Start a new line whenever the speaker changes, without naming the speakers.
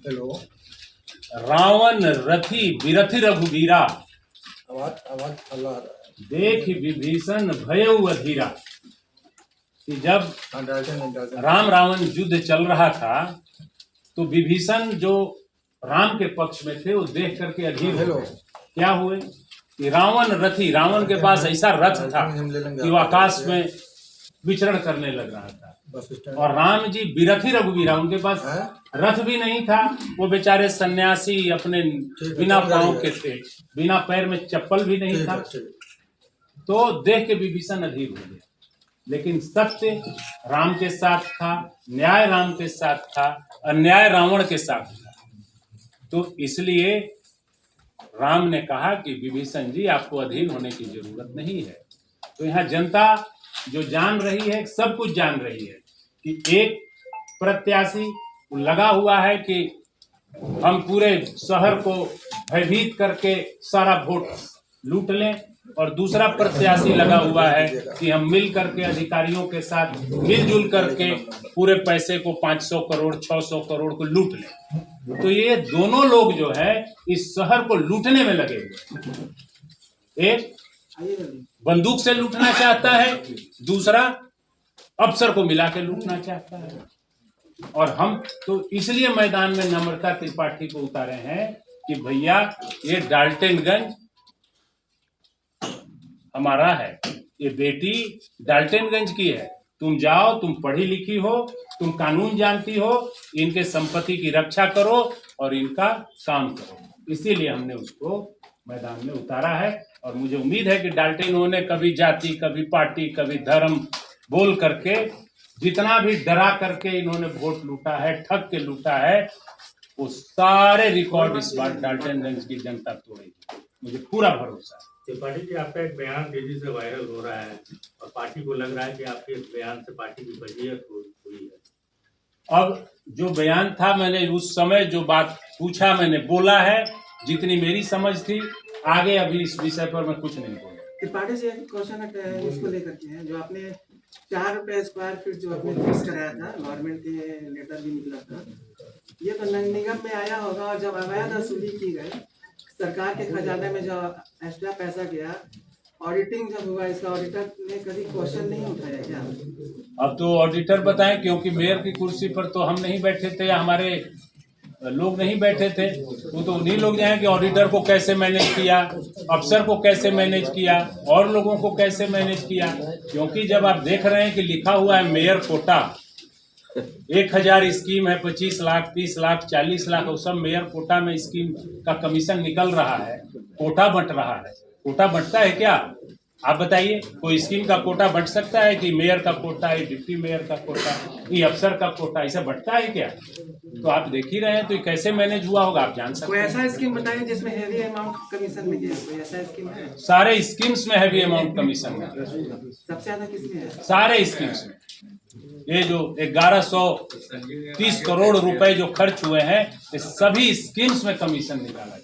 Hello.
Ravan रथी बिरथि रघुबीरा,
आवाज हल्ला आ रहा है।
देख विभीषण भयउ अधीरा। कि जब राम रावण युद्ध चल रहा था तो विभीषण जो राम के पक्ष में थे वो देख करके अधीर हो गए। क्या हुए कि रावण रथी, रावण के पास ऐसा रथ था कि वो आकाश में विचरण करने लग रहा था, और राम जी बिरथि रघुवीरा, उनके पास रथ भी नहीं था। वो बेचारे सन्यासी अपने बिना पांव के थे, बिना पैर में चप्पल भी नहीं था। तो देख के विभीषण अधीर हो गया। लेकिन सत्य राम के साथ था, न्याय राम के साथ था, अन्याय रावण के साथ था। तो इसलिए राम ने कहा कि विभीषण जी आपको अधीर होने की जरूरत नहीं है। तो यहाँ जनता जो जान रही है, सब कुछ जान रही है कि एक प्रत्याशी लगा हुआ है कि हम पूरे शहर को भयभीत करके सारा वोट लूट लें, और दूसरा प्रत्याशी लगा हुआ है कि हम मिल करके अधिकारियों के साथ मिलजुल करके पूरे पैसे को 500 करोड़ 600 करोड़ को लूट लें। तो ये दोनों लोग जो है इस शहर को लूटने में लगे हुए। एक बंदूक से लूटना चाहता है, दूसरा अफसर को मिला के लूटना चाहता है। और हम तो इसलिए मैदान में नम्रता त्रिपाठी को उतारे हैं कि भैया ये डाल्टनगंज हमारा है, ये बेटी डाल्टनगंज की है। तुम जाओ, तुम पढ़ी लिखी हो, तुम कानून जानती हो, इनके संपत्ति की रक्षा करो और इनका काम करो। इसीलिए हमने उसको मैदान में उतारा है। और मुझे उम्मीद है कि डाल्टन ने कभी जाति, कभी पार्टी, कभी धर्म बोल करके जितना भी डरा करके इन्होंने वोट लूटा है, ठग के लूटा है, वो सारे रिकॉर्ड इस बार डाल्टनगंज की जनता तोड़ेगी, मुझे पूरा भरोसा है।
त्रिपाठी जी, आपका एक बयान तेजी से वायरल हो रहा है और पार्टी को लग रहा है कि आपके इस बयान से पार्टी की वजीयत हुई है।
अब जो बयान था, मैंने उस समय जो बात पूछा मैंने बोला है, जितनी मेरी समझ थी। आगे अभी इस विषय पर मैं कुछ नहीं बोलूँ।
त्रिपाठी जी, क्वेश्चन है इसको लेकर के हैं, जो आपने 4 रुपए स्क्वायर फीट जो आपने फीस कराया था, गवर्नमेंट के लेटर भी निकला था, ये तो निगम में आया होगा। और जब अवैध वसूली की गई, सरकार के खजाने में जो एक्स्ट्रा पैसा गया, ऑडिटिंग जब हुआ, इसका ऑडिटर ने कभी क्वेश्चन नहीं उठाया क्या?
अब तो ऑडिटर बताएं, क्योंकि मेयर की कुर्सी पर तो हम नहीं बैठे थे या हमारे लोग नहीं बैठे थे। वो तो उन्हीं लोग हैं कि ऑडिटर को कैसे मैनेज किया, अफसर को कैसे मैनेज किया, और लोगों को कैसे मैनेज किया। क्योंकि जब आप देख रहे हैं कि लिखा हुआ है मेयर कोटा, 1000 स्कीम है, 25 लाख 30 लाख 40 लाख, वो सब मेयर कोटा में स्कीम का कमीशन निकल रहा है, कोटा बंट रहा है। कोटा बंटता है क्या? आप बताइए, कोई स्कीम का कोटा बंट सकता है कि मेयर का कोटा, ये डिप्टी मेयर का कोटा, ये अफसर का कोटा, ऐसा बंटता है क्या? तो आप देख ही रहे हैं, तो ये कैसे मैनेज हुआ होगा आप जान सकते
कोई
हैं।
ऐसा स्कीम बताइए जिसमें हेवी अमाउंट कमीशन में गया, कोई ऐसा स्कीम है?
सारे स्कीम्स में हैवी अमाउंट कमीशन है,
सबसे ज्यादा किसमें है?
सारे स्कीम्स में। ये जो 1130 करोड़ रुपए जो खर्च हुए हैं, ये सभी स्कीम्स में कमीशन निकाला है।